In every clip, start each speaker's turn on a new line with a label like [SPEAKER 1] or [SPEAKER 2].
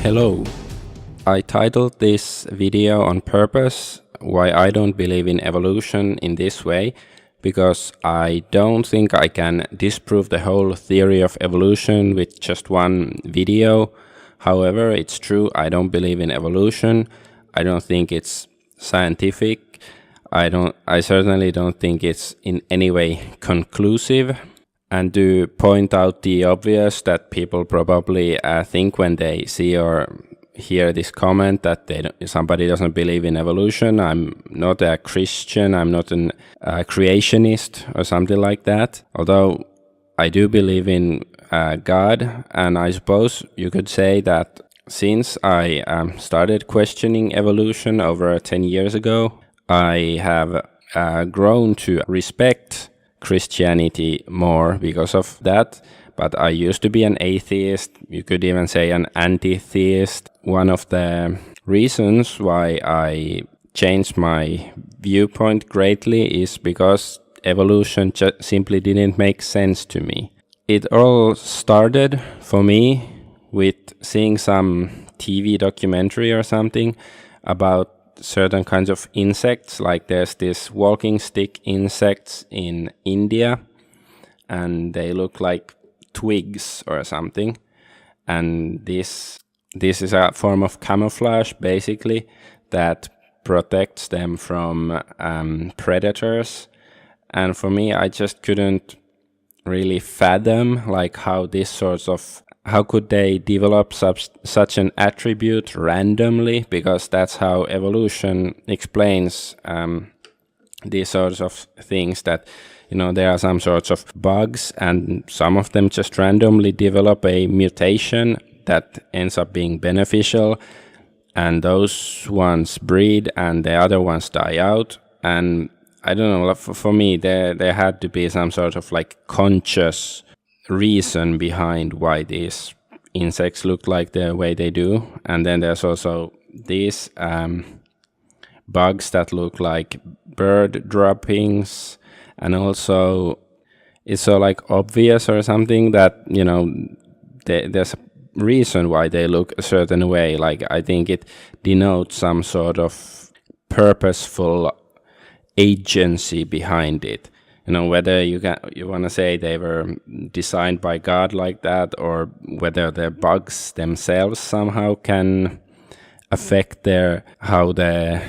[SPEAKER 1] Hello. I titled this video on purpose why I don't believe in evolution in this way, because I don't think I can disprove the whole theory of evolution with just one video. However, it's true, I don't believe in evolution. I don't think it's scientific. I certainly don't think it's in any way conclusive. And to point out the obvious that people probably think when they see or hear this comment that somebody doesn't believe in evolution. I'm not a Christian, I'm not a creationist or something like that. Although I do believe in God, and I suppose you could say that since I started questioning evolution over 10 years ago, I have grown to respect Christianity more because of that. But I used to be an atheist, you could even say an anti-theist. One of the reasons why I changed my viewpoint greatly is because evolution simply didn't make sense to me. It all started for me with seeing some TV documentary or something about certain kinds of insects, like there's this walking stick insects in India, and they look like twigs or something, and this is a form of camouflage basically that protects them from predators. And for me, I just couldn't really fathom like how could they develop such an attribute randomly, because that's how evolution explains these sorts of things, that there are some sorts of bugs and some of them just randomly develop a mutation that ends up being beneficial, and those ones breed and the other ones die out. And I don't know, for me there had to be some sort of like conscious reason behind why these insects look like the way they do. And then there's also these bugs that look like bird droppings, and also it's so like obvious or something that there's a reason why they look a certain way. Like I think it denotes some sort of purposeful agency behind it. Whether you want to say they were designed by God like that, or whether the bugs themselves somehow can affect how the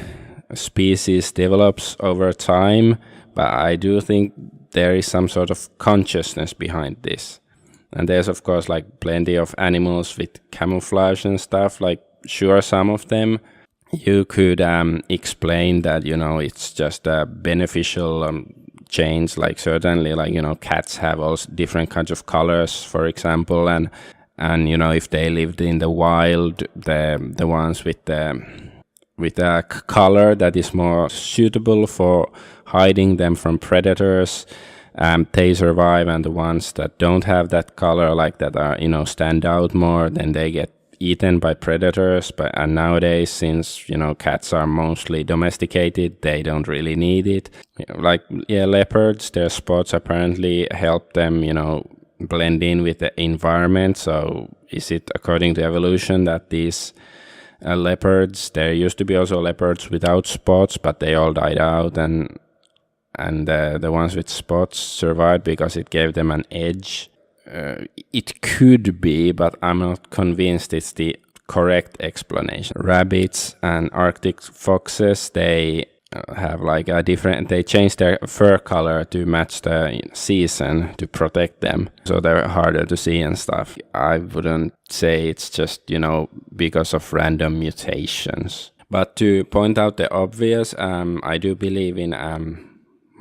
[SPEAKER 1] species develops over time. But I do think there is some sort of consciousness behind this. And there's of course like plenty of animals with camouflage and stuff. Like sure, some of them you could explain that it's just a beneficial change. Like certainly, like cats have all different kinds of colors, for example, and if they lived in the wild, the ones with a color that is more suitable for hiding them from predators, they survive, and the ones that don't have that color, like that are stand out more, then they get eaten by predators. And nowadays, since cats are mostly domesticated, they don't really need it. Leopards, their spots apparently help them blend in with the environment. So is it according to evolution that these leopards, there used to be also leopards without spots, but they all died out, and the ones with spots survived because it gave them an edge? It could be, but I'm not convinced it's the correct explanation. Rabbits and Arctic foxes, they have like they change their fur color to match the season to protect them, so they're harder to see and stuff. I wouldn't say it's just because of random mutations. But to point out the obvious, I do believe in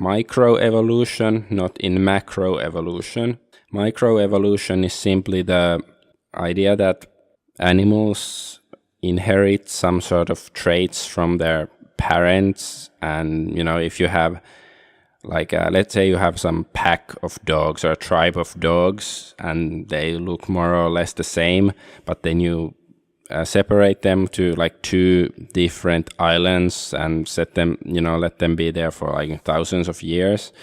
[SPEAKER 1] microevolution, not in macroevolution. Microevolution is simply the idea that animals inherit some sort of traits from their parents. And if you have let's say you have some pack of dogs or a tribe of dogs, and they look more or less the same, but then you separate them to like two different islands and set them let them be there for like thousands of years.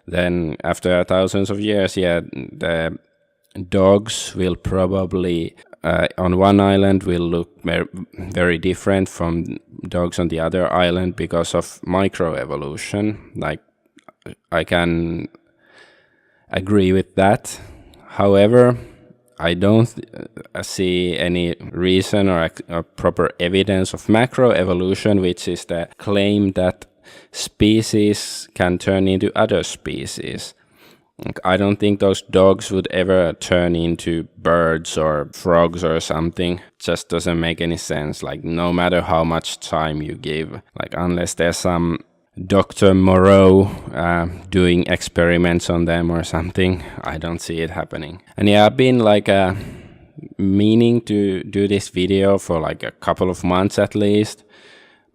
[SPEAKER 1] Then after thousands of years, the dogs will probably on one island will look very different from dogs on the other island because of microevolution. Like, I can agree with that. However, I don't see any reason or proper evidence of macroevolution, which is the claim that species can turn into other species. I don't think those dogs would ever turn into birds or frogs or something. Just doesn't make any sense. Like, no matter how much time you give, like, unless there's some Dr. Moreau doing experiments on them or something, I don't see it happening. And yeah, I've been like meaning to do this video for like a couple of months at least.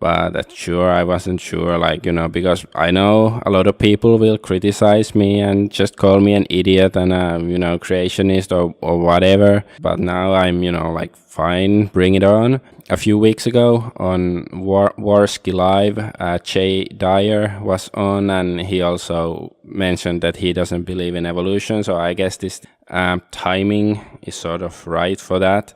[SPEAKER 1] But I wasn't sure, like, because I know a lot of people will criticize me and just call me an idiot and creationist or whatever. But now I'm, like, fine, bring it on. A few weeks ago on Warski Live, Jay Dyer was on, and he also mentioned that he doesn't believe in evolution. So I guess this timing is sort of right for that.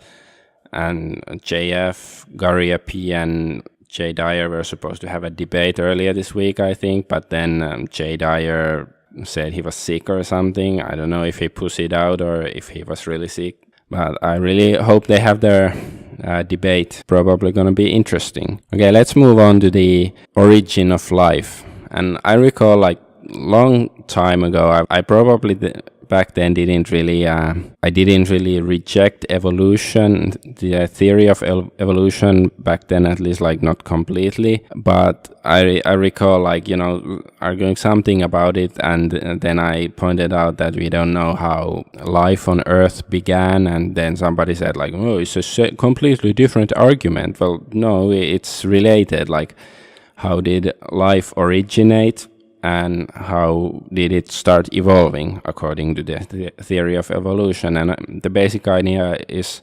[SPEAKER 1] And JF, Garia P, and Jay Dyer were supposed to have a debate earlier this week, I think, but then Jay Dyer said he was sick or something. I don't know if he pussied out or if he was really sick, but I really hope they have their debate. Probably gonna be interesting. Okay, let's move on to the origin of life. And I recall, like, long time ago, I probably back then didn't really reject evolution, the theory of evolution back then, at least, like, not completely, but I recall, like, arguing something about it, and then I pointed out that we don't know how life on Earth began, and then somebody said, like, oh, it's a completely different argument. Well, no, it's related. Like, how did life originate? And how did it start evolving according to the theory of evolution? And the basic idea is,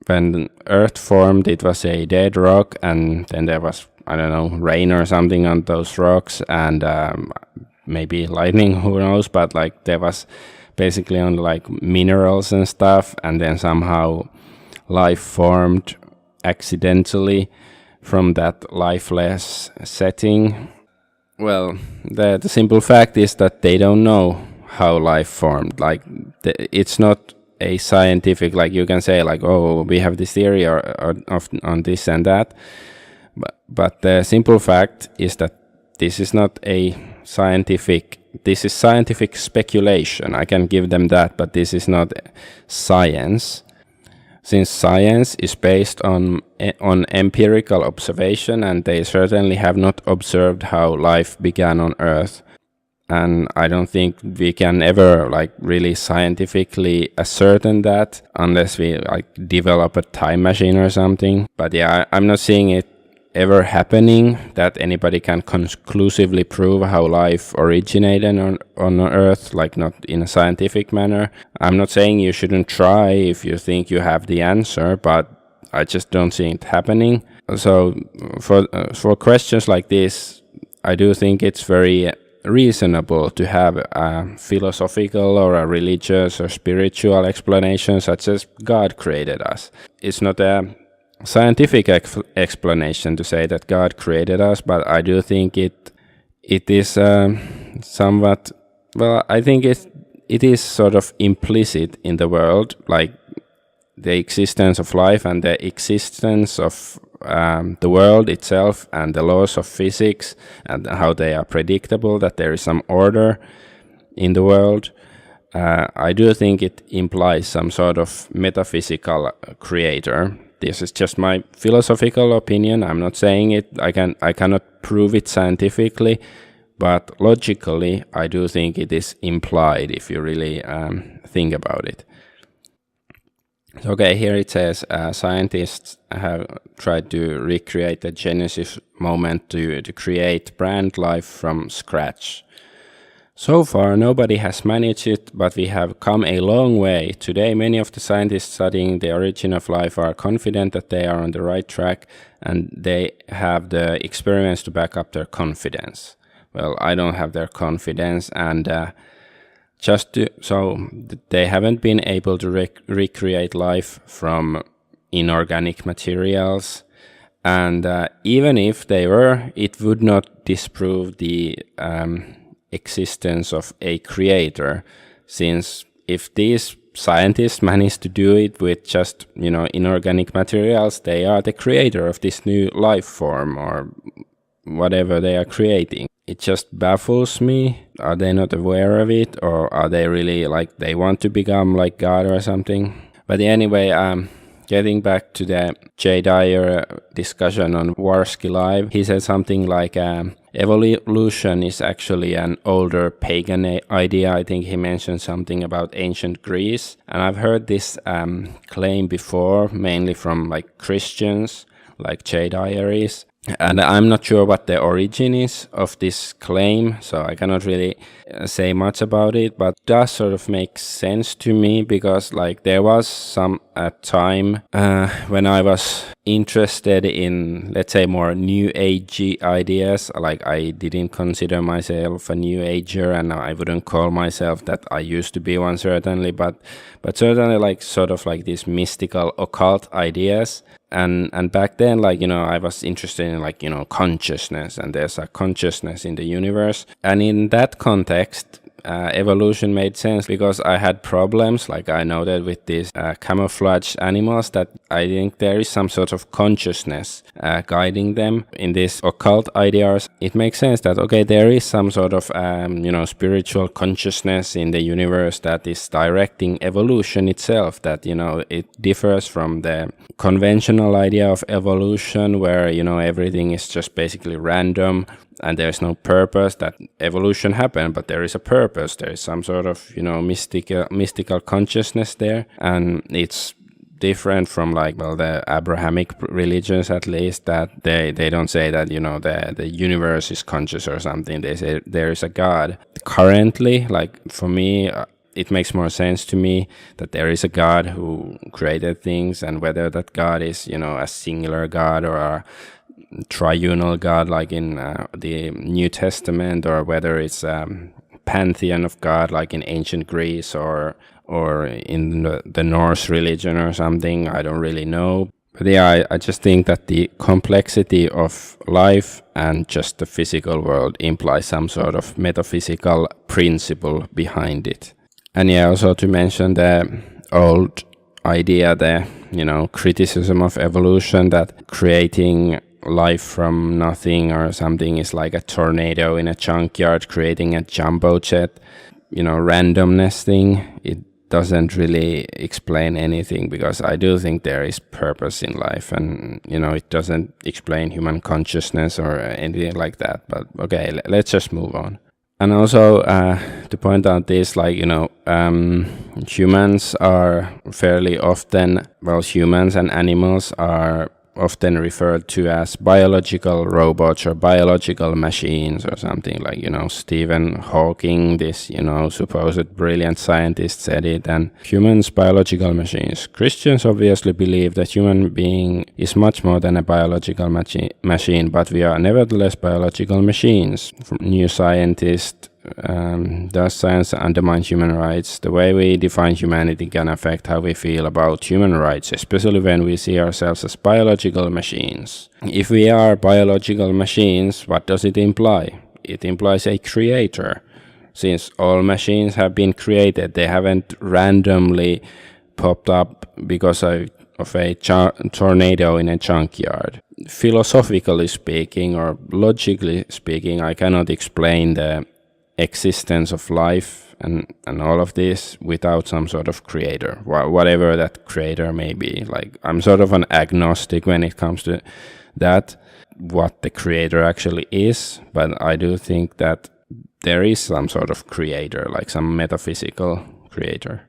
[SPEAKER 1] when Earth formed, it was a dead rock, and then there was, I don't know, rain or something on those rocks, and maybe lightning, who knows, but like there was basically only like minerals and stuff, and then somehow life formed accidentally from that lifeless setting. Well, the simple fact is that they don't know how life formed. Like, it's not a scientific, like, you can say, like, oh, we have this theory on this and that. But the simple fact is that this is not a scientific, this is scientific speculation. I can give them that, but this is not science. Since science is based on empirical observation, and they certainly have not observed how life began on Earth, and I don't think we can ever like really scientifically ascertain that unless we like develop a time machine or something. But yeah, I'm not seeing it ever happening that anybody can conclusively prove how life originated on Earth, like not in a scientific manner. I'm not saying you shouldn't try if you think you have the answer, but I just don't see it happening. So for questions like this, I do think it's very reasonable to have a philosophical or a religious or spiritual explanation, such as God created us. It's not a scientific explanation to say that God created us, but I do think it is somewhat, well, I think it is sort of implicit in the world, like the existence of life and the existence of the world itself and the laws of physics and how they are predictable, that there is some order in the world. I do think it implies some sort of metaphysical creator. This is just my philosophical opinion. I'm not saying it. I cannot prove it scientifically, but logically, I do think it is implied if you really think about it. Okay, here it says scientists have tried to recreate the Genesis moment to create plant life from scratch. So far, nobody has managed it, but we have come a long way. Today, many of the scientists studying the origin of life are confident that they are on the right track, and they have the experiments to back up their confidence. Well, I don't have their confidence, and They haven't been able to recreate life from inorganic materials, and even if they were, it would not disprove the existence of a creator, since if these scientists manage to do it with just inorganic materials, they are the creator of this new life form or whatever they are creating. It just baffles me. Are they not aware of it, or are they really like they want to become like God or something? But anyway, getting back to the J. Dyer discussion on Warski Live, he said something like evolution is actually an older pagan idea. I think he mentioned something about ancient Greece, and I've heard this claim before, mainly from like Christians, like J. Dyer is. And I'm not sure what the origin is of this claim, so I cannot really say much about it, but it does sort of make sense to me, because like there was some time when I was interested in, let's say, more new agey ideas. Like I didn't consider myself a new ager, and I wouldn't call myself that. I used to be one, certainly, but certainly like sort of like these mystical occult ideas. And back then, like, I was interested in like, consciousness, and there's a consciousness in the universe. And in that context, evolution made sense, because I had problems, like I noted with these camouflage animals, that I think there is some sort of consciousness guiding them. In these occult ideas, it makes sense that, okay, there is some sort of, spiritual consciousness in the universe that is directing evolution itself, that, it differs from the conventional idea of evolution, where, everything is just basically random and there's no purpose, that evolution happened, but there is a purpose. There is some sort of, mystical consciousness there. And it's different from like, well, the Abrahamic religions, at least, that they don't say that, the universe is conscious or something. They say there is a God. Currently, like for me, it makes more sense to me that there is a God who created things, and whether that God is, a singular God or a triunal God like in the New Testament, or whether it's pantheon of God like in ancient Greece or in the Norse religion or something. I don't really know. But yeah, I just think that the complexity of life and just the physical world implies some sort of metaphysical principle behind it. And yeah, also to mention the old idea, the criticism of evolution, that creating life from nothing or something is like a tornado in a junkyard creating a jumbo jet, randomness thing. It doesn't really explain anything, because I do think there is purpose in life, and it doesn't explain human consciousness or anything like that. But okay, let's just move on. And also to point out this, like, humans are fairly often, well, humans and animals are often referred to as biological robots or biological machines or something, like, Stephen Hawking, this, supposed brilliant scientist, said it. And humans, biological machines. Christians obviously believe that human being is much more than a biological machine, but we are nevertheless biological machines. From New Scientist, does science undermine human rights? The way we define humanity can affect how we feel about human rights, especially when we see ourselves as biological machines. If we are biological machines, what does it imply? It implies a creator. Since all machines have been created, they haven't randomly popped up because of a tornado in a junkyard. Philosophically speaking, or logically speaking, I cannot explain the existence of life and all of this without some sort of creator, whatever that creator may be. Like, I'm sort of an agnostic when it comes to that, what the creator actually is, but I do think that there is some sort of creator, like some metaphysical creator.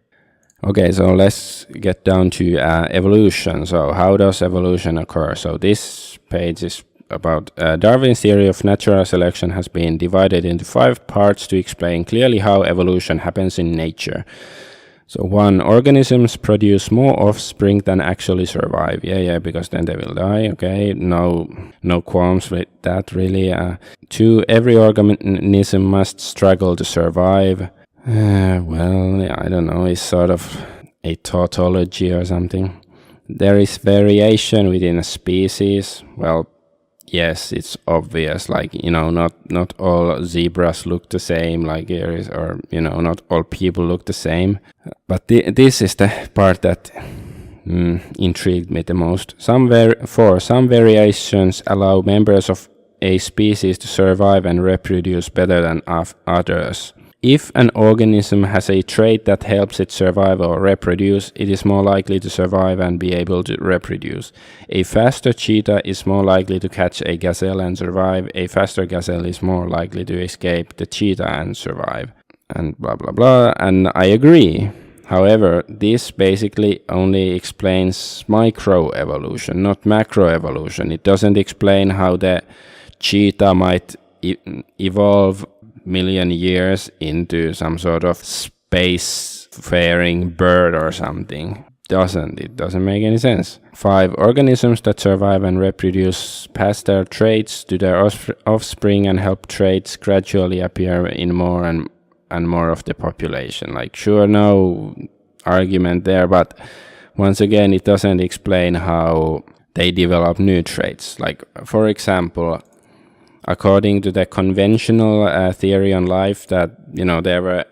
[SPEAKER 1] Okay, so let's get down to evolution. So how does evolution occur? So this page is about Darwin's theory of natural selection has been divided into 5 parts to explain clearly how evolution happens in nature. So 1, organisms produce more offspring than actually survive. Yeah, because then they will die. Okay, no qualms with that really. 2, every organism must struggle to survive. Well, I don't know, it's sort of a tautology or something. There is variation within a species. Well, yes, it's obvious. Like, not all zebras look the same. Like there is, or not all people look the same. But this is the part that intrigued me the most. For some variations allow members of a species to survive and reproduce better than others. If an organism has a trait that helps it survive or reproduce, it is more likely to survive and be able to reproduce. A faster cheetah is more likely to catch a gazelle and survive. A faster gazelle is more likely to escape the cheetah and survive. And blah blah blah. And I agree. However, this basically only explains microevolution, not macroevolution. It doesn't explain how the cheetah might evolve million years into some sort of space-faring bird or something. It doesn't make any sense. 5 organisms that survive and reproduce pass their traits to their offspring and help traits gradually appear in more and more of the population. Like, sure, no argument there, but once again, it doesn't explain how they develop new traits. Like, for example, according to the conventional theory on life, that there were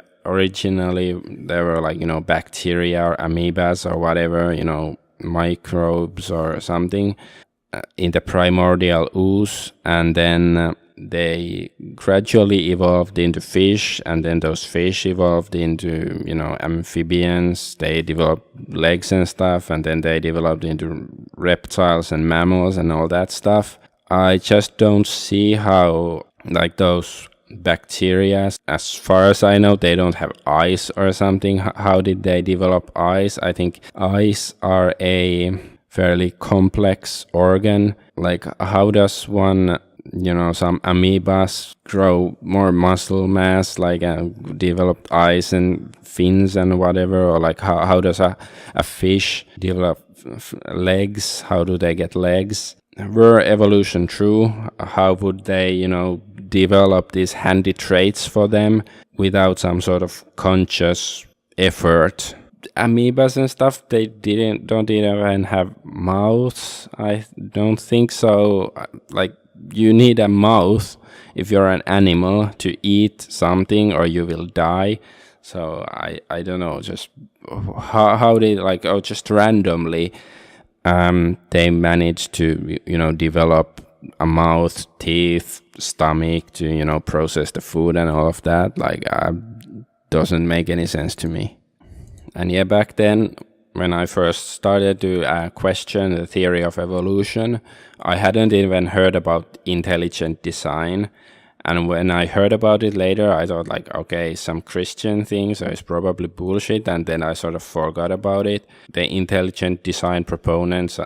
[SPEAKER 1] like bacteria or amoebas or whatever, microbes or something in the primordial ooze, and then they gradually evolved into fish, and then those fish evolved into amphibians. They developed legs and stuff, and then they developed into reptiles and mammals and all that stuff. I just don't see how, like, those bacteria, as far as I know, they don't have eyes or something. How did they develop eyes? I think eyes are a fairly complex organ. Like, how does one, some amoebas grow more muscle mass, like developed eyes and fins and whatever? Or like, how does a fish develop legs? How do they get legs? Were evolution true? How would they, develop these handy traits for them without some sort of conscious effort? Amoebas and stuff, they don't even have mouths. I don't think so. Like, you need a mouth if you're an animal to eat something, or you will die. So I don't know, just how they, like, just randomly they managed to develop a mouth, teeth, stomach to process the food and all of that. Like, doesn't make any sense to me. And yeah, back then when I first started to question the theory of evolution, I hadn't even heard about intelligent design. And when I heard about it later, I thought, like, okay, some Christian thing, so it's probably bullshit. And then I sort of forgot about it. The intelligent design proponents,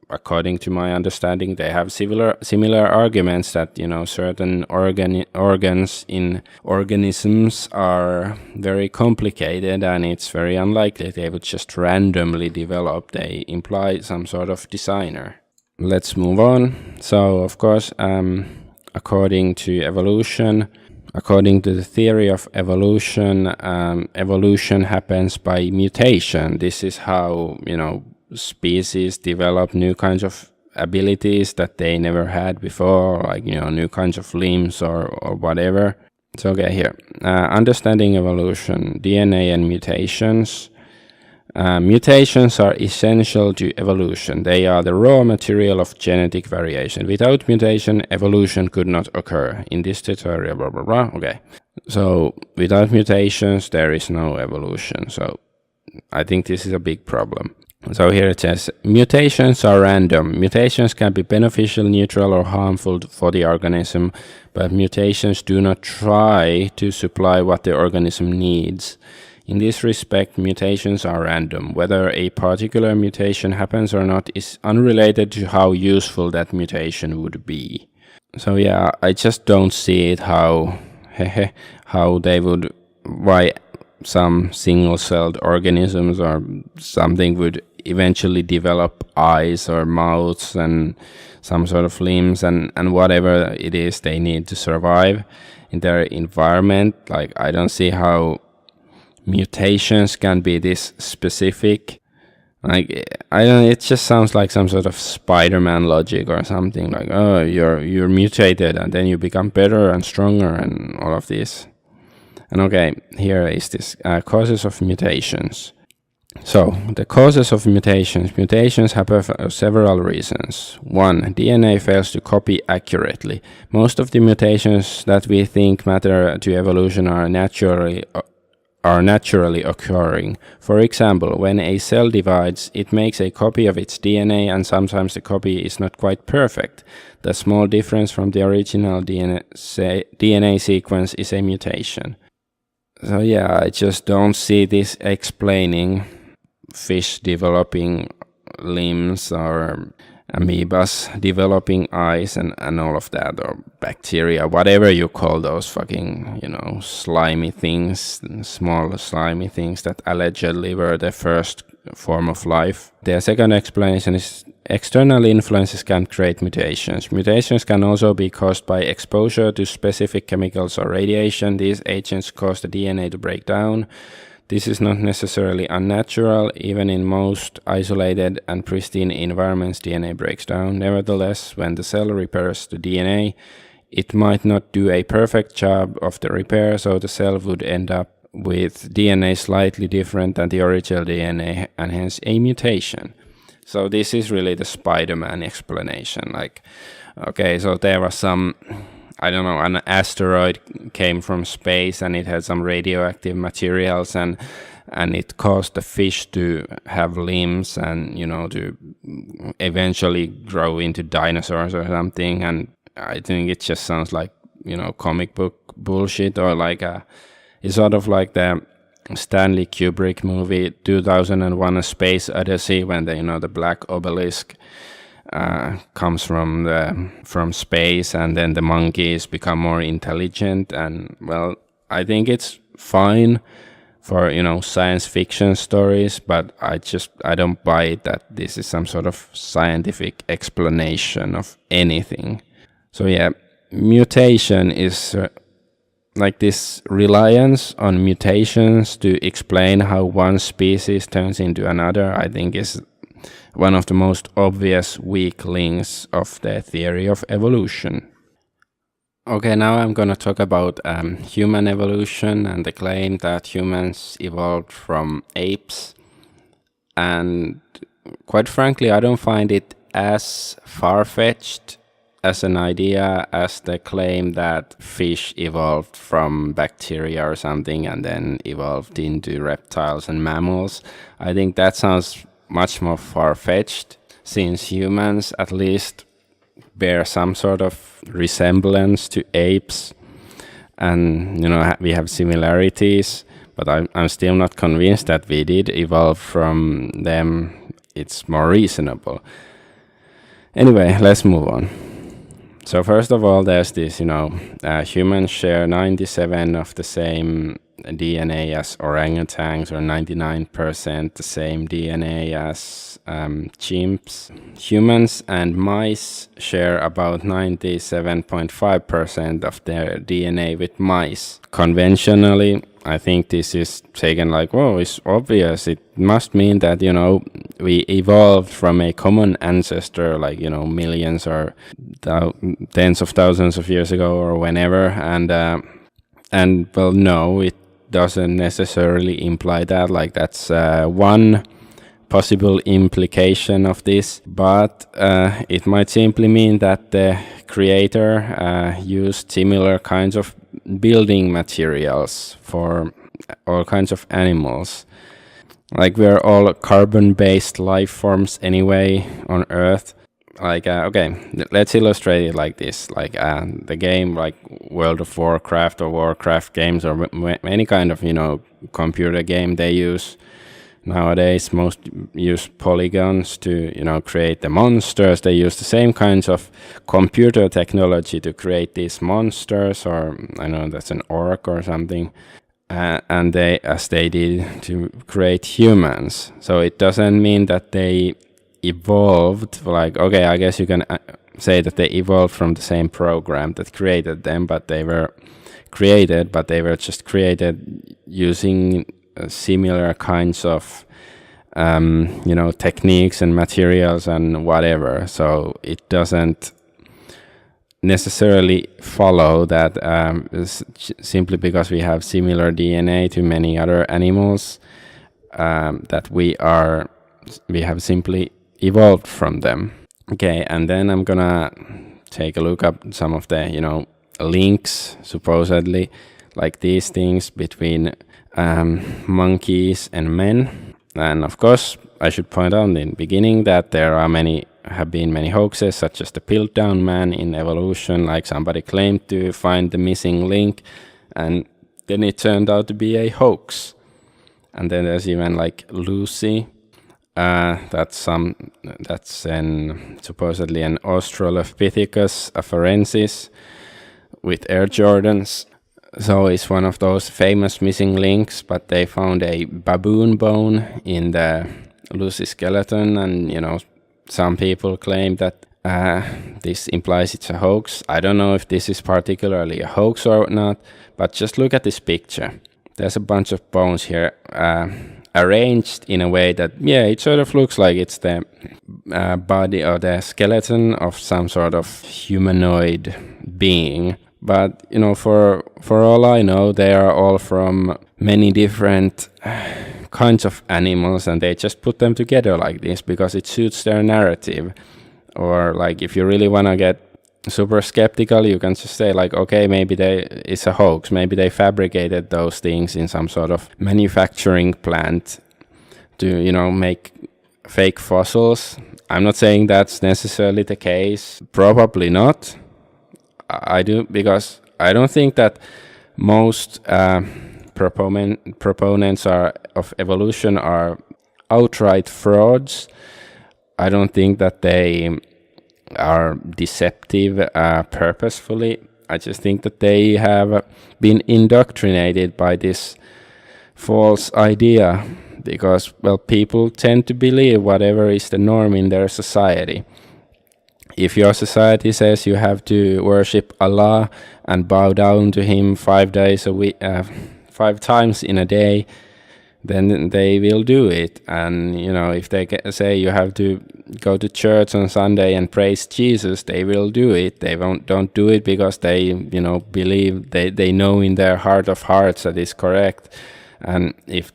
[SPEAKER 1] according to my understanding, they have similar arguments that, certain organs in organisms are very complicated, and it's very unlikely they would just randomly develop. They imply some sort of designer. Let's move on. So, of course, according to the theory of evolution, evolution happens by mutation. This is how, species develop new kinds of abilities that they never had before, like, new kinds of limbs or whatever. So, okay, here. Understanding evolution, DNA and mutations. Mutations are essential to evolution. They are the raw material of genetic variation. Without mutation, evolution could not occur. In this tutorial, blah, blah, blah. Okay. So, without mutations, there is no evolution. So, I think this is a big problem. So here it says, mutations are random. Mutations can be beneficial, neutral, or harmful for the organism, but mutations do not try to supply what the organism needs. In this respect, mutations are random. Whether a particular mutation happens or not is unrelated to how useful that mutation would be. So yeah, I just don't see it how they would, why some single-celled organisms or something would eventually develop eyes or mouths and some sort of limbs and whatever it is they need to survive in their environment. Like, I don't see how mutations can be this specific. Like, I don't know, it just sounds like some sort of Spider-Man logic or something, like, oh, you're mutated and then you become better and stronger and all of this. And okay, here is this causes of mutations. So the causes of mutations have several reasons. One, DNA fails to copy accurately. Most of the mutations that we think matter to evolution are naturally occurring. For example, when a cell divides, it makes a copy of its DNA, and sometimes the copy is not quite perfect. The small difference from the original DNA sequence is a mutation. So yeah, I just don't see this explaining fish developing limbs or amoebas developing eyes and all of that, or bacteria, whatever you call those fucking, slimy things, small slimy things that allegedly were the first form of life. The second explanation is external influences can create mutations. Mutations can also be caused by exposure to specific chemicals or radiation. These agents cause the DNA to break down. This is not necessarily unnatural. Even in most isolated and pristine environments, DNA breaks down. Nevertheless, when the cell repairs the DNA, it might not do a perfect job of the repair, so the cell would end up with DNA slightly different than the original DNA, and hence a mutation. So this is really the Spider-Man explanation. Like, okay, so there was some, I don't know, an asteroid came from space and it had some radioactive materials, and it caused the fish to have limbs and, to eventually grow into dinosaurs or something. And I think it just sounds like, comic book bullshit, or like it's sort of like the Stanley Kubrick movie 2001: A Space Odyssey, when the black obelisk comes from space, and then the monkeys become more intelligent. And well, I think it's fine for science fiction stories, but I don't buy it that this is some sort of scientific explanation of anything. So yeah, mutation is like this reliance on mutations to explain how one species turns into another, I think is one of the most obvious weak links of the theory of evolution. Okay, now I'm going to talk about human evolution and the claim that humans evolved from apes. And quite frankly, I don't find it as far-fetched as an idea as the claim that fish evolved from bacteria or something and then evolved into reptiles and mammals. I think that sounds much more far-fetched, since humans at least bear some sort of resemblance to apes, and we have similarities, but I'm still not convinced that we did evolve from them. It's more reasonable. Anyway, let's move on. So first of all, there's this, humans share 97 of the same DNA as orangutans, or 99% the same DNA as chimps. Humans and mice share about 97.5% of their DNA with mice. Conventionally, I think this is taken like, whoa, it's obvious. It must mean that, we evolved from a common ancestor, like, millions or tens of thousands of years ago or whenever. And well, no, it doesn't necessarily imply that. Like, that's one possible implication of this, but it might simply mean that the creator used similar kinds of building materials for all kinds of animals. Like, we're all carbon-based life forms anyway on Earth. Like, okay, let's illustrate it like this. Like, the game, like World of Warcraft or Warcraft games, or any kind of, computer game they use nowadays, most use polygons to, create the monsters. They use the same kinds of computer technology to create these monsters, or I know that's an orc or something. And as they did to create humans. So it doesn't mean that they evolved, like, okay, I guess you can say that they evolved from the same program that created them, but they were just created using similar kinds of techniques and materials and whatever. So it doesn't necessarily follow that simply because we have similar DNA to many other animals, that we have simply evolved from them. Okay, and then I'm gonna take a look up some of the links, supposedly, like these things between monkeys and men. And of course, I should point out in the beginning that there have been many hoaxes, such as the Piltdown Man in evolution. Like, somebody claimed to find the missing link, and then it turned out to be a hoax. And then there's even like Lucy. That's supposedly an Australopithecus afarensis with Air Jordans. So it's one of those famous missing links, but they found a baboon bone in the Lucy skeleton, and some people claim that this implies it's a hoax. I don't know if this is particularly a hoax or not, but just look at this picture. There's a bunch of bones here, arranged in a way that, it sort of looks like it's the body or the skeleton of some sort of humanoid being. But, for all I know, they are all from many different kinds of animals, and they just put them together like this because it suits their narrative. Or, like, if you really want to get super skeptical, you can just say, like, okay, maybe it's a hoax. Maybe they fabricated those things in some sort of manufacturing plant to, make fake fossils. I'm not saying that's necessarily the case. Probably not. Because I don't think that most proponents of evolution are outright frauds. I don't think that they are deceptive purposefully. I just think that they have been indoctrinated by this false idea because, people tend to believe whatever is the norm in their society. If your society says you have to worship Allah and bow down to Him 5 days a week, 5 times in a day, then they will do it. And if they say you have to go to church on Sunday and praise Jesus, they will do it. They don't do it because they believe they know in their heart of hearts that it's correct. And if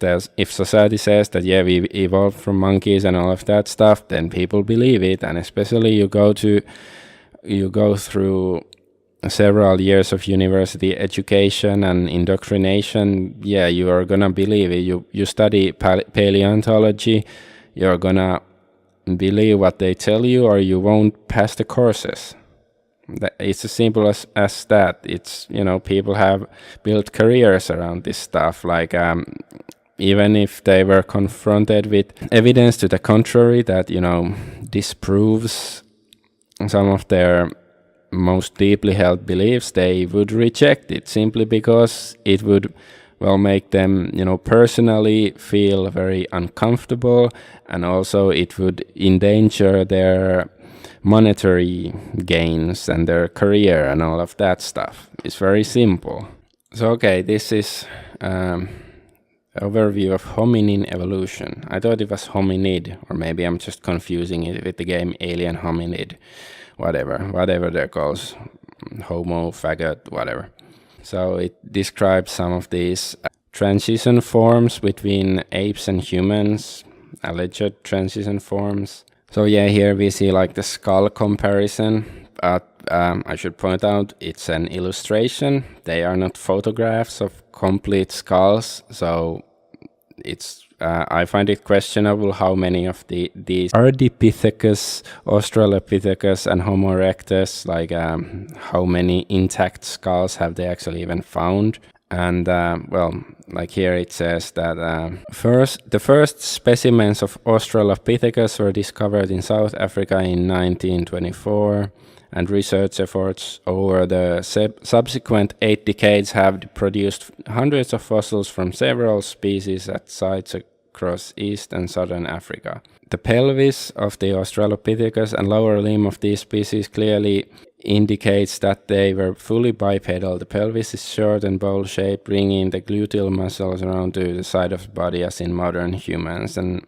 [SPEAKER 1] society says that we evolved from monkeys and all of that stuff, then people believe it. And especially you go through several years of university education and indoctrination, you are gonna believe it. You study paleontology, you're gonna believe what they tell you, or you won't pass the courses. It's as simple as that. It's people have built careers around this stuff. Like even if they were confronted with evidence to the contrary that disproves some of their most deeply held beliefs, they would reject it simply because it would make them personally feel very uncomfortable, and also it would endanger their monetary gains and their career and all of that stuff. It's very simple. So okay, this is overview of hominin evolution. I thought it was hominid, or maybe I'm just confusing it with the game Alien Hominid, whatever they're called, homo, faggot, whatever. So it describes some of these transition forms between apes and humans, alleged transition forms. So here we see like the skull comparison, but I should point out it's an illustration. They are not photographs of complete skulls, so it's I find it questionable how many of these Ardipithecus, Australopithecus, and Homo erectus, like how many intact skulls have they actually even found. And like here it says that the first specimens of Australopithecus were discovered in South Africa in 1924, and research efforts over the subsequent 8 decades have produced hundreds of fossils from several species at sites across East and Southern Africa. The pelvis of the Australopithecus and lower limb of these species clearly indicates that they were fully bipedal. The pelvis is short and bowl-shaped, bringing the gluteal muscles around to the side of the body as in modern humans. And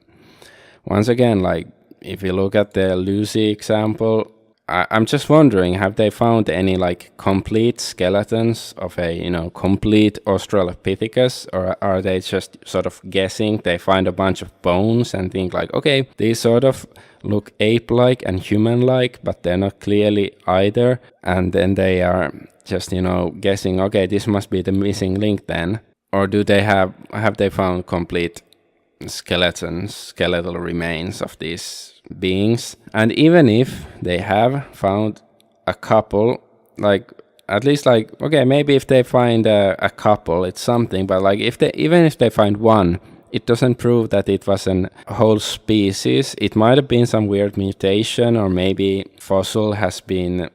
[SPEAKER 1] once again, like if you look at the Lucy example, I'm just wondering, have they found any like complete skeletons of a, complete Australopithecus, or are they just sort of guessing? They find a bunch of bones and think like, okay, these sort of look ape-like and human-like, but they're not clearly either. And then they are just, guessing, okay, this must be the missing link then. Or do they have they found complete skeletal remains of these beings? And even if they have found a couple, like at least like, okay, maybe if they find a couple, it's something, but like even if they find one, it doesn't prove that it was a whole species. It might have been some weird mutation, or maybe fossil has been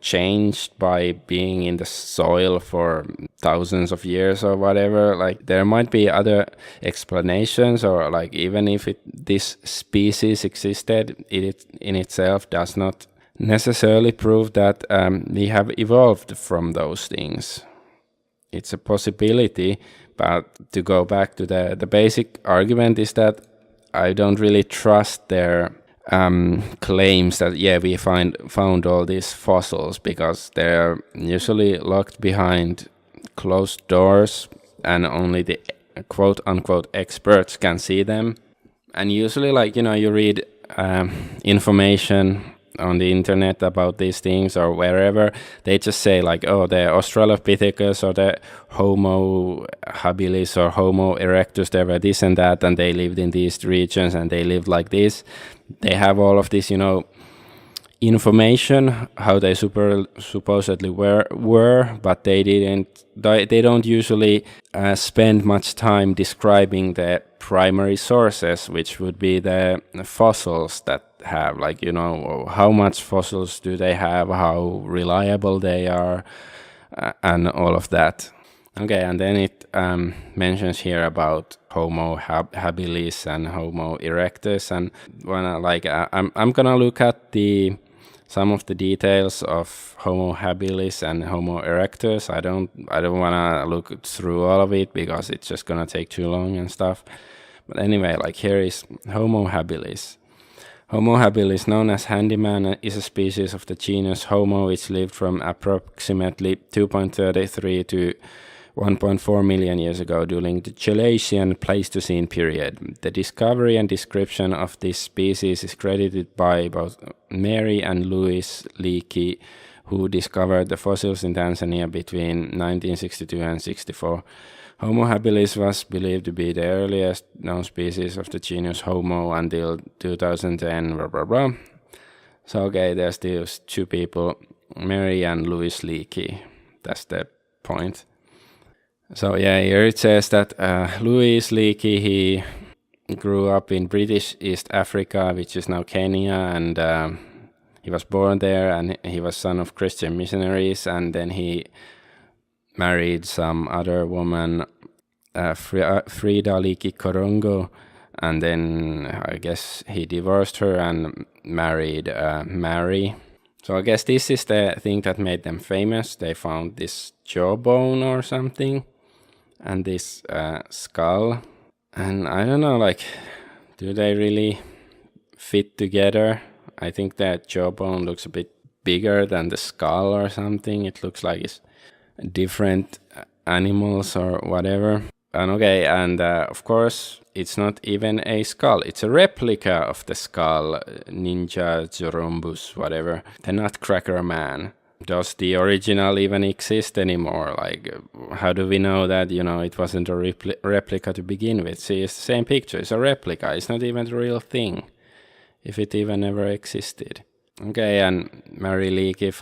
[SPEAKER 1] changed by being in the soil for thousands of years or whatever. Like there might be other explanations, or like even if this species existed, it in itself does not necessarily prove that we have evolved from those things. It's a possibility, but to go back to the basic argument is that I don't really trust their claims that we found all these fossils, because they're usually locked behind closed doors and only the quote unquote experts can see them. And usually, like you read information on the internet about these things or wherever, they just say like, oh, the Australopithecus or the Homo habilis or Homo erectus, they were this and that, and they lived in these regions and they lived like this. They have all of this, information how they supposedly were, but they don't usually spend much time describing the primary sources, which would be the fossils that have, like, how much fossils do they have, how reliable they are, and all of that. Okay, and then it mentions here about Homo habilis and Homo erectus, and I'm gonna look at some of the details of Homo habilis and Homo erectus. I don't wanna look through all of it because it's just gonna take too long and stuff. But anyway, like here is Homo habilis. Homo habilis, known as handyman, is a species of the genus Homo which lived from approximately 2.33 to 1.4 million years ago during the Gelasian Pleistocene period. The discovery and description of this species is credited by both Mary and Louis Leakey, who discovered the fossils in Tanzania between 1962 and 64. Homo habilis was believed to be the earliest known species of the genus Homo until 2010, blah, blah, blah. So, okay, there's these two people, Mary and Louis Leakey. That's the point. So, yeah, here it says that Louis Leakey, he grew up in British East Africa, which is now Kenya, and he was born there, and he was son of Christian missionaries, and then he married some other woman, Frida Leakey Korongo, and then I guess he divorced her and married Mary. So I guess this is the thing that made them famous. They found this jawbone or something, and this skull, and I don't know, like, do they really fit together? I think that jawbone looks a bit bigger than the skull or something. It looks like it's different animals or whatever. And okay, and of course it's not even a skull, it's a replica of the skull, Ninja Zorombus, whatever, the Nutcracker Man. Does the original even exist anymore? Like, how do we know that, it wasn't a replica to begin with? See, it's the same picture, it's a replica, it's not even the real thing, if it even ever existed. Okay, and Mary Leakey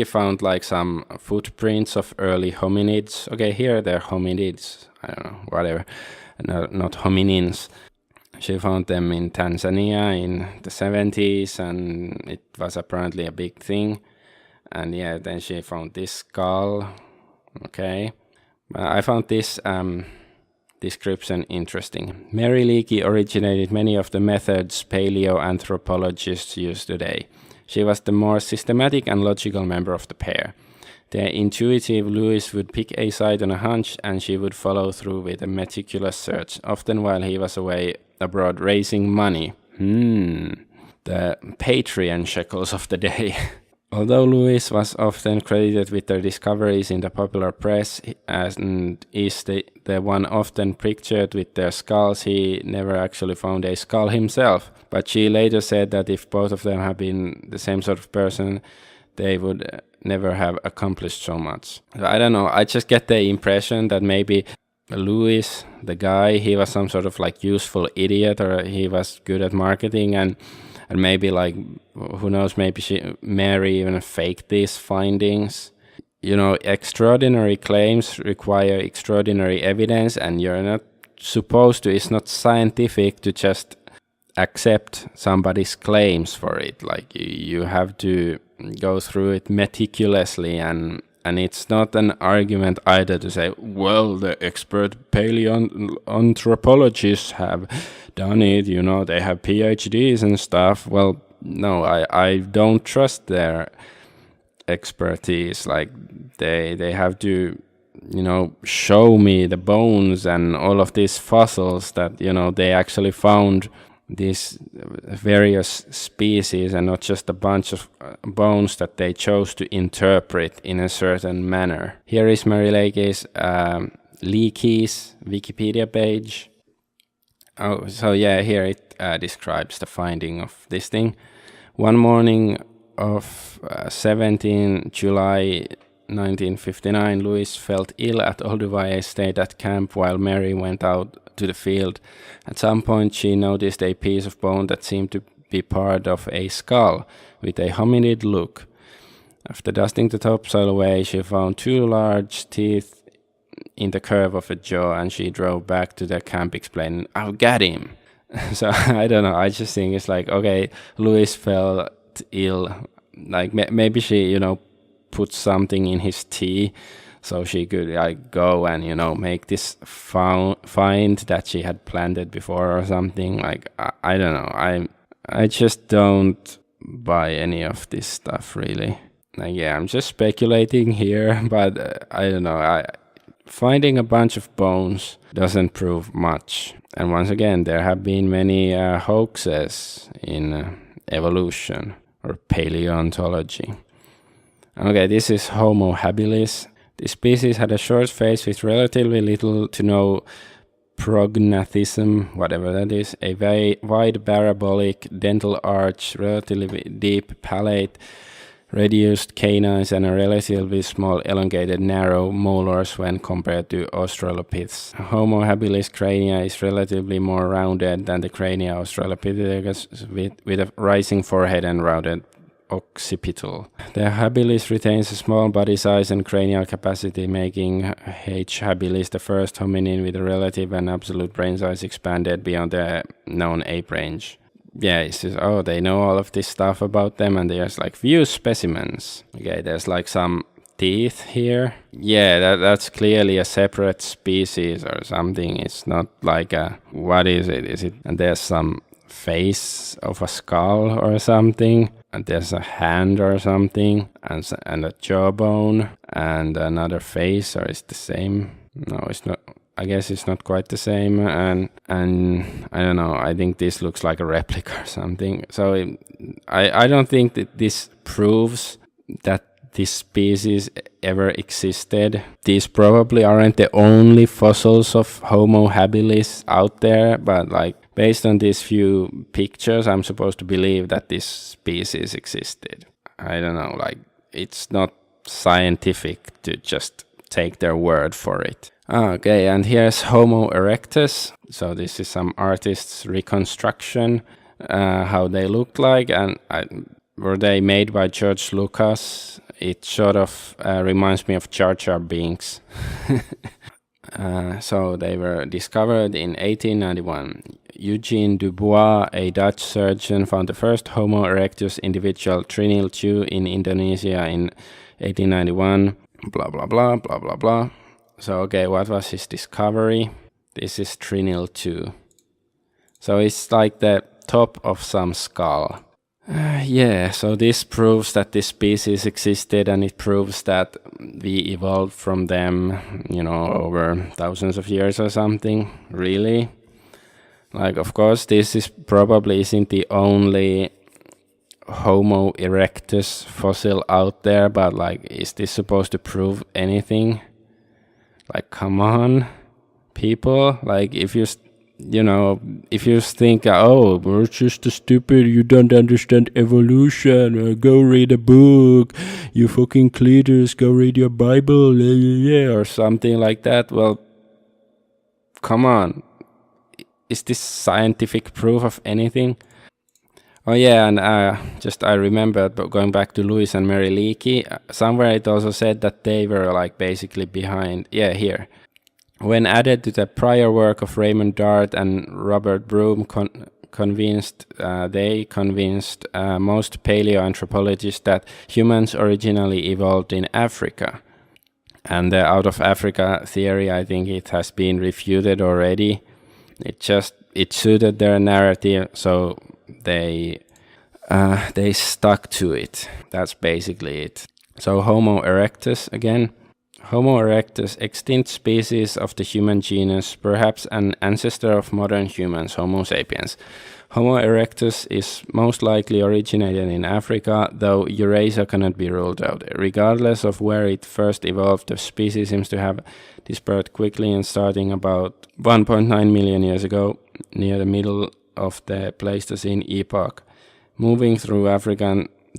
[SPEAKER 1] found like some footprints of early hominids. Okay, here they're hominids. I don't know, whatever. No, not hominins. She found them in Tanzania in the 70s, and it was apparently a big thing. And yeah, then she found this skull. Okay, I found this description interesting. Mary Leakey originated many of the methods paleoanthropologists use today. She was the more systematic and logical member of the pair. The intuitive Louis would pick a side on a hunch, and she would follow through with a meticulous search, often while he was away abroad raising money. The Patreon shekels of the day. Although Louis was often credited with their discoveries in the popular press and is the one often pictured with their skulls, he never actually found a skull himself. But she later said that if both of them had been the same sort of person, they would never have accomplished so much. I don't know, I just get the impression that maybe Louis, the guy, he was some sort of like useful idiot, or he was good at marketing, and maybe, like, who knows, maybe Mary even faked these findings. You know, extraordinary claims require extraordinary evidence, and you're not supposed to, it's not scientific to just accept somebody's claims for it. Like, you have to go through it meticulously, and it's not an argument either to say, well, the expert paleoanthropologists have done it, you know, they have PhDs and stuff. Well, no, I don't trust their expertise. Like, they have to, you know, show me the bones and all of these fossils that, you know, they actually found these various species and not just a bunch of bones that they chose to interpret in a certain manner. Here is Mary Leakey's Wikipedia page. Oh, so yeah, here it describes the finding of this thing. One morning of 17 July 1959, Louis felt ill at Olduvai Estate at camp while Mary went out to the field. At some point she noticed a piece of bone that seemed to be part of a skull with a hominid look. After dusting the topsoil away, she found 2 large teeth in the curve of a jaw, and she drove back to the camp explaining, "I've got him." So I don't know, I just think it's like, okay, Louis felt ill, like maybe she, you know, put something in his tea so she could like go and, you know, make this find that she had planted before or something. Like, I don't know, I just don't buy any of this stuff really. Like, yeah, I'm just speculating here, but I don't know, finding a bunch of bones doesn't prove much. And once again, there have been many hoaxes in evolution or paleontology. Okay, this is Homo habilis. This species had a short face with relatively little to no prognathism, whatever that is, a very wide parabolic dental arch, relatively deep palate, reduced canines, and a relatively small elongated narrow molars when compared to Australopiths. Homo habilis crania is relatively more rounded than the crania Australopithecus, with a rising forehead and rounded occipital. The habilis retains a small body size and cranial capacity, making H. habilis the first hominin with a relative and absolute brain size expanded beyond the known ape range. Yeah, it's just, oh, they know all of this stuff about them, and there's like few specimens. Okay, there's like some teeth here. Yeah, that's clearly a separate species or something. It's not like a, what is it? Is it? And there's some face of a skull or something, and there's a hand or something, and a jawbone, and another face, or it's the same? No, it's not. I guess it's not quite the same, and I don't know, I think this looks like a replica or something. So I don't think that this proves that this species ever existed. These probably aren't the only fossils of Homo habilis out there, but like based on these few pictures, I'm supposed to believe that this species existed. I don't know, like it's not scientific to just take their word for it. Okay, and here's Homo erectus. So this is some artist's reconstruction, how they looked like, and were they made by George Lucas? It sort of reminds me of Jar Jar Binks. So they were discovered in 1891. Eugene Dubois, a Dutch surgeon, found the first Homo erectus individual, Trinil 2, in Indonesia in 1891. Blah, blah, blah, blah, blah, blah. So, okay, what was his discovery? This is Trinil 2. So it's like the top of some skull. Yeah, so this proves that this species existed, and it proves that we evolved from them, over thousands of years or something. Really? Like, of course, this is probably isn't the only Homo erectus fossil out there, but like, is this supposed to prove anything? Like, come on, people. Like, if if you think, oh, we're just stupid, you don't understand evolution, go read a book, you fucking cleaters, go read your Bible, yeah, or something like that. Well, come on. Is this scientific proof of anything? Oh yeah, and I remembered, but going back to Louis and Mary Leakey, somewhere it also said that they were like basically behind. Yeah, here. When added to the prior work of Raymond Dart and Robert Broom, convinced most paleoanthropologists that humans originally evolved in Africa. And the out of Africa theory, I think it has been refuted already. It suited their narrative, so they stuck to it. That's basically it. So Homo erectus again. Homo erectus, extinct species of the human genus, perhaps an ancestor of modern humans, Homo sapiens. Homo erectus is most likely originated in Africa, though Eurasia cannot be ruled out. Regardless of where it first evolved, the species seems to have dispersed quickly and starting about 1.9 million years ago, near the middle of the Pleistocene epoch, moving through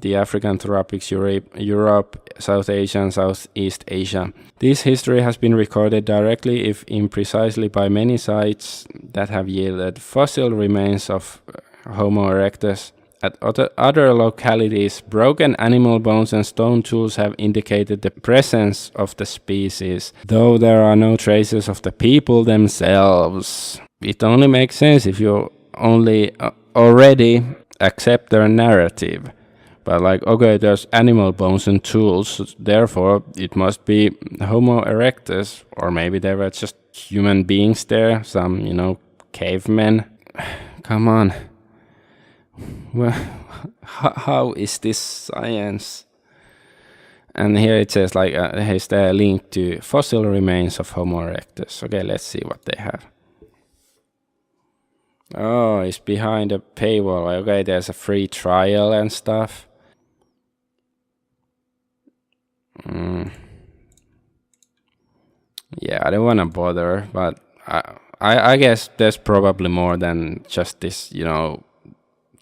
[SPEAKER 1] the African tropics, Europe, South Asia, and Southeast Asia. This history has been recorded directly, if imprecisely, by many sites that have yielded fossil remains of Homo erectus. At other localities, broken animal bones and stone tools have indicated the presence of the species, though there are no traces of the people themselves. It only makes sense if you already accept their narrative. But like, okay, there's animal bones and tools, therefore it must be Homo erectus, or maybe there were just human beings there, some, cavemen. Come on. Well, how is this science? And here it says, like, here's the link to fossil remains of Homo erectus. Okay, let's see what they have. Oh, it's behind a paywall. Okay, there's a free trial and stuff. Yeah, I don't want to bother, but I guess there's probably more than just this,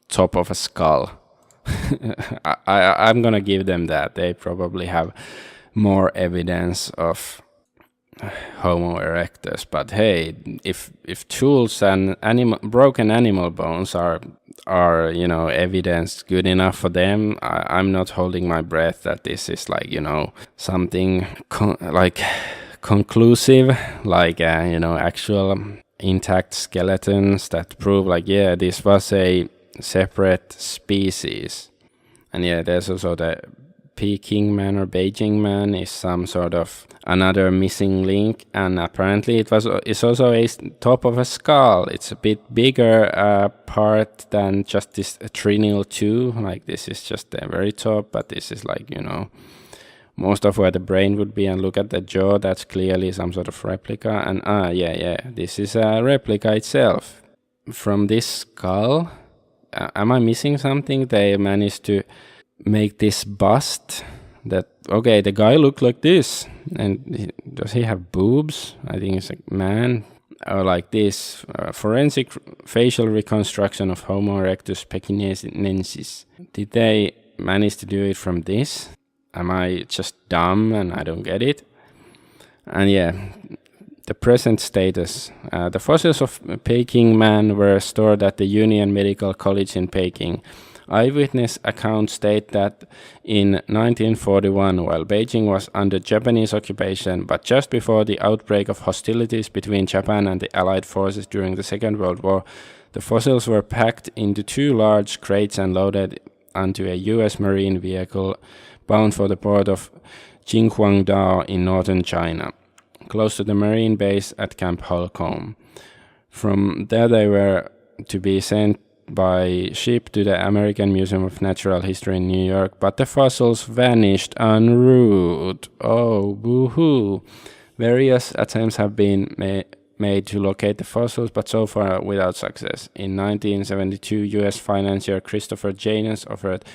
[SPEAKER 1] top of a skull. I'm gonna give them that. They probably have more evidence of Homo erectus, but hey, if tools and broken animal bones are evidence good enough for them, I'm not holding my breath that this is like something conclusive, like actual intact skeletons that prove like, yeah, this was a separate species. And yeah, there's also the Peking man or Beijing man is some sort of another missing link, and apparently it's also a top of a skull. It's a bit bigger part than just this Trinil 2. Like, this is just the very top, but this is like most of where the brain would be. And look at the jaw, that's clearly some sort of replica. And yeah, this is a replica itself from this skull. Am I missing something? They managed to make this bust that, okay, the guy looked like this, and does he have boobs? I think it's a man. Or like this forensic facial reconstruction of Homo erectus pekinensis. Did they manage to do it from this? Am I just dumb and I don't get it? And yeah, the present status. The fossils of Peking man were stored at the Union Medical College in Peking. Eyewitness accounts state that in 1941, while Beijing was under Japanese occupation, but just before the outbreak of hostilities between Japan and the Allied forces during the Second World War, the fossils were packed into 2 large crates and loaded onto a U.S. Marine vehicle bound for the port of Jinghuangdao in northern China, close to the Marine base at Camp Holcomb. From there they were to be sent by ship to the American Museum of Natural History in New York, but the fossils vanished en route. Oh, boo-hoo. Various attempts have been made to locate the fossils, but so far without success. In 1972, U.S. financier Christopher Janus offered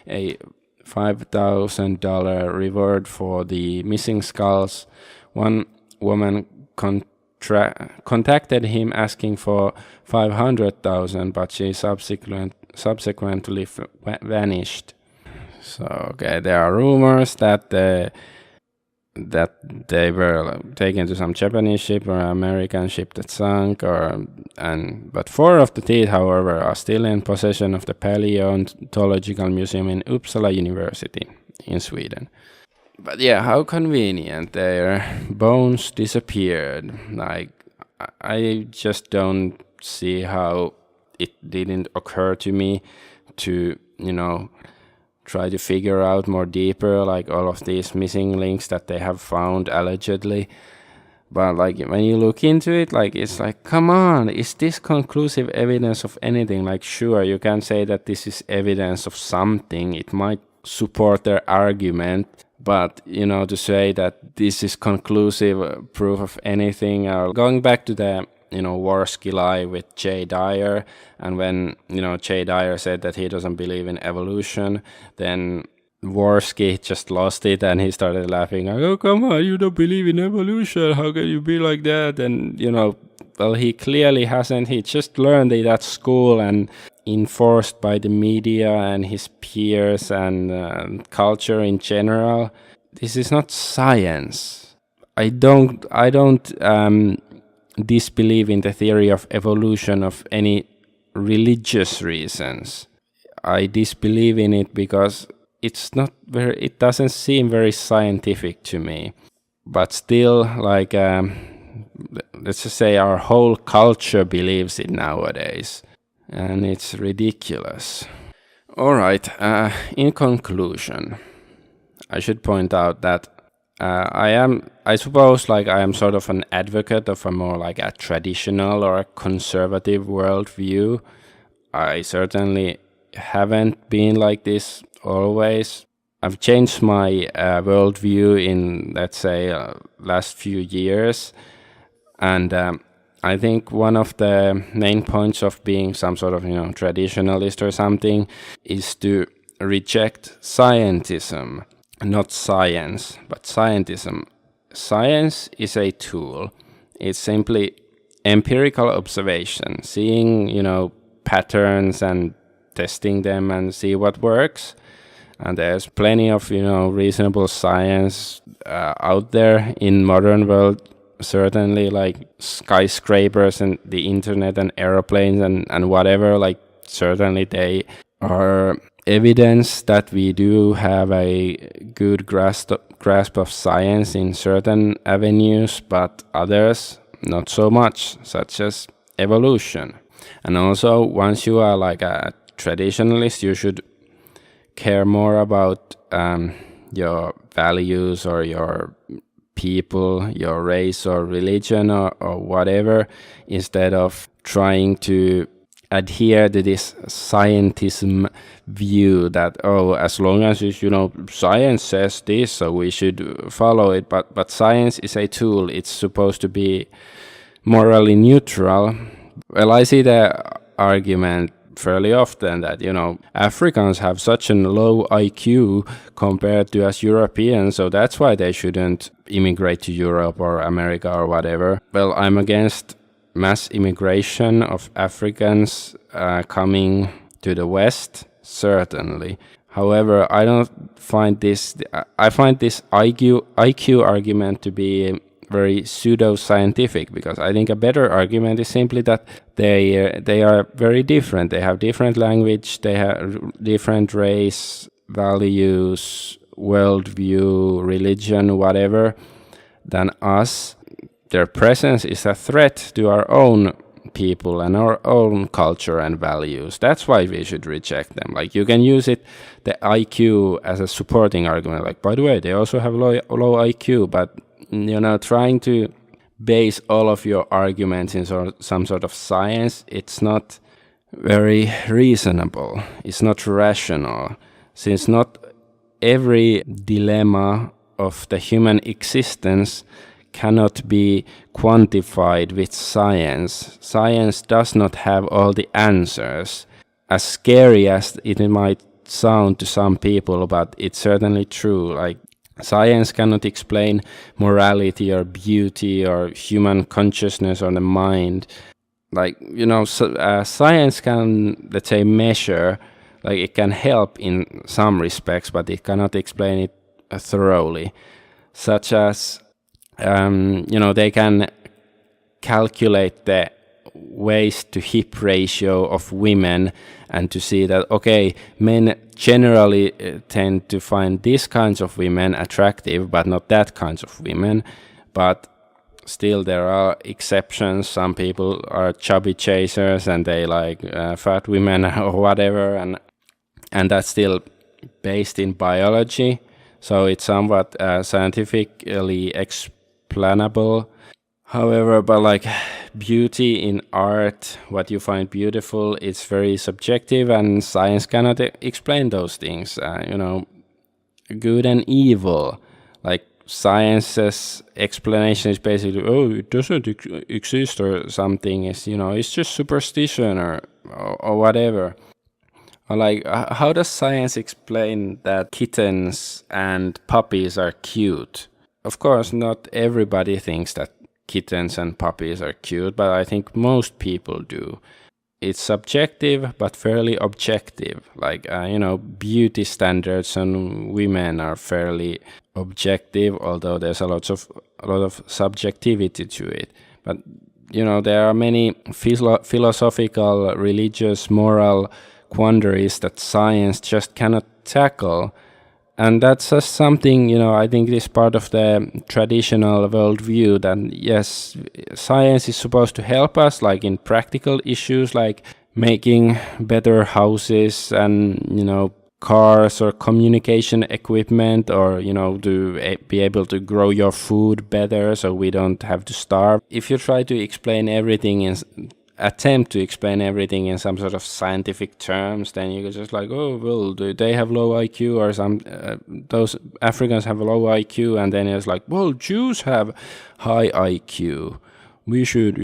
[SPEAKER 1] a $5,000 reward for the missing skulls. One woman contacted him asking for $500,000, but she subsequently vanished. So, okay, there are rumors that they were taken to some Japanese ship or American ship that sunk, but 4 of the teeth, however, are still in possession of the Paleontological Museum in Uppsala University in Sweden. But yeah, how convenient, their bones disappeared. Like, I just don't see how it didn't occur to me to, try to figure out more deeper, like all of these missing links that they have found allegedly. But like when you look into it, like it's like, come on, is this conclusive evidence of anything? Like, sure, you can say that this is evidence of something. It might support their argument, but to say that this is conclusive proof of anything, going back to the Worski lie with Jay Dyer, and when Jay Dyer said that he doesn't believe in evolution, then Worski just lost it and he started laughing like, oh, come on, you don't believe in evolution, how can you be like that? And well, he clearly hasn't. He just learned it at school and enforced by the media and his peers and culture in general. This is not science. I don't disbelieve in the theory of evolution of any religious reasons. I disbelieve in it because it doesn't seem very scientific to me. But still, like, let's just say our whole culture believes it nowadays, and it's ridiculous. All right, in conclusion, I should point out that I suppose I am sort of an advocate of a more like a traditional or a conservative worldview. I certainly haven't been like this always. I've changed my worldview in, let's say, last few years. And I think one of the main points of being some sort of, traditionalist or something is to reject scientism. Not science, but scientism. Science is a tool. It's simply empirical observation, seeing, patterns and testing them and see what works. And there's plenty of, reasonable science out there in modern world, certainly, like skyscrapers and the internet and airplanes and whatever, like certainly they are evidence that we do have a good grasp of science in certain avenues, but others not so much, such as evolution. And also, once you are like a traditionalist, you should care more about your values or your people, your race or religion or whatever, instead of trying to adhere to this scientism view that, oh, as long as science says this, so we should follow it. But science is a tool. It's supposed to be morally neutral. Well, I see the argument fairly often that Africans have such a low IQ compared to us Europeans, so that's why they shouldn't immigrate to Europe or America or whatever. Well, I'm against mass immigration of Africans coming to the West, certainly. However, I find this IQ argument to be very pseudoscientific, because I think a better argument is simply that they are very different. They have different language, they have different race, values, worldview, religion, whatever, than us. Their presence is a threat to our own people and our own culture and values. That's why we should reject them. Like, you can use the IQ as a supporting argument. Like, by the way, they also have low IQ, but trying to base all of your arguments in some sort of science, it's not very reasonable. It's not rational, since not every dilemma of the human existence cannot be quantified with science. Science does not have all the answers. As scary as it might sound to some people, but it's certainly true. Like, science cannot explain morality or beauty or human consciousness or the mind. Like, science can, let's say, measure, like it can help in some respects, but it cannot explain it thoroughly. Such as, they can calculate the waist to hip ratio of women and to see that, okay, men generally tend to find these kinds of women attractive, but not that kinds of women. But still there are exceptions. Some people are chubby chasers and they like fat women or whatever, and that's still based in biology, so it's somewhat scientifically explainable. However, but like beauty in art, what you find beautiful, it's very subjective, and science cannot explain those things. Good and evil, like science's explanation is basically, oh, it doesn't exist or something. It's just superstition or whatever. Or like, how does science explain that kittens and puppies are cute? Of course, not everybody thinks that kittens and puppies are cute, but I think most people do. It's subjective but fairly objective. Like, beauty standards on women are fairly objective, although there's a lot of subjectivity to it. But there are many philosophical, religious, moral quandaries that science just cannot tackle. And that's just something, I think is part of the traditional worldview that, yes, science is supposed to help us, like in practical issues, like making better houses and, cars or communication equipment, or, to be able to grow your food better so we don't have to starve. If you try to attempt to explain everything in some sort of scientific terms, then you just like, oh, well, they have low IQ, or those Africans have a low IQ, and then it's like, well, Jews have high IQ. We should,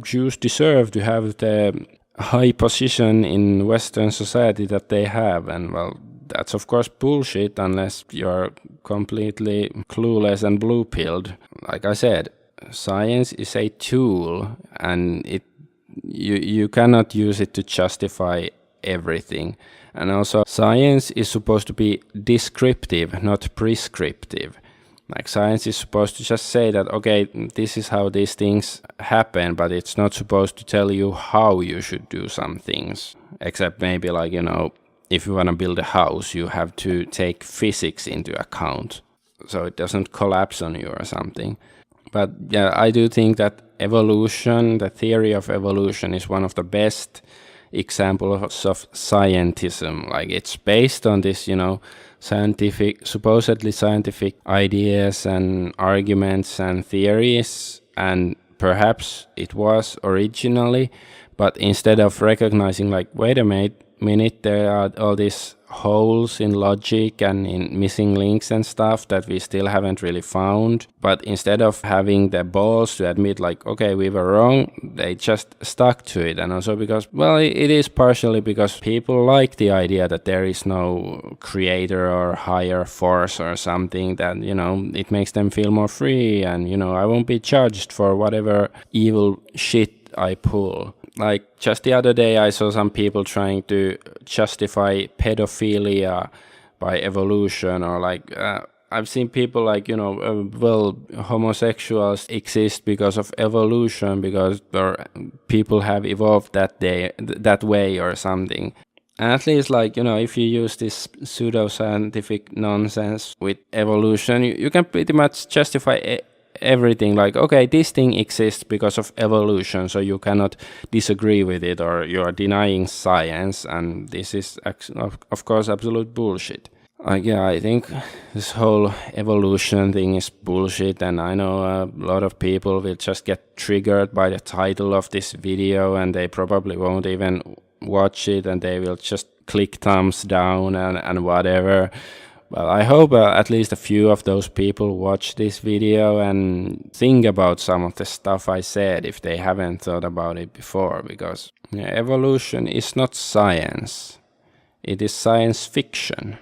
[SPEAKER 1] Jews deserve to have the high position in Western society that they have. And well, that's of course bullshit unless you're completely clueless and blue-pilled. Like I said, science is a tool, and you cannot use it to justify everything. And also, science is supposed to be descriptive, not prescriptive. Like, science is supposed to just say that, okay, this is how these things happen, but it's not supposed to tell you how you should do some things. Except maybe like, if you want to build a house, you have to take physics into account so it doesn't collapse on you or something. But yeah, I do think that evolution, the theory of evolution, is one of the best examples of scientism. Like, it's based on this, supposedly scientific ideas and arguments and theories, and perhaps it was originally, but instead of recognizing, like, wait a minute, there are all these holes in logic and in missing links and stuff that we still haven't really found. But instead of having the balls to admit, like, okay, we were wrong, they just stuck to it. And also because, well, it is partially because people like the idea that there is no creator or higher force or something, that, it makes them feel more free, and, I won't be judged for whatever evil shit I pull. Like, just the other day I saw some people trying to justify pedophilia by evolution, or like, I've seen people like, well, homosexuals exist because of evolution, because people have evolved that way or something. And at least, like, if you use this pseudoscientific nonsense with evolution, you can pretty much justify everything. Like, okay, this thing exists because of evolution, so you cannot disagree with it, or you are denying science, and this is of course absolute bullshit. Yeah, I think this whole evolution thing is bullshit, and I know a lot of people will just get triggered by the title of this video, and they probably won't even watch it, and they will just click thumbs down and whatever. Well, I hope at least a few of those people watch this video and think about some of the stuff I said if they haven't thought about it before, because evolution is not science, it is science fiction.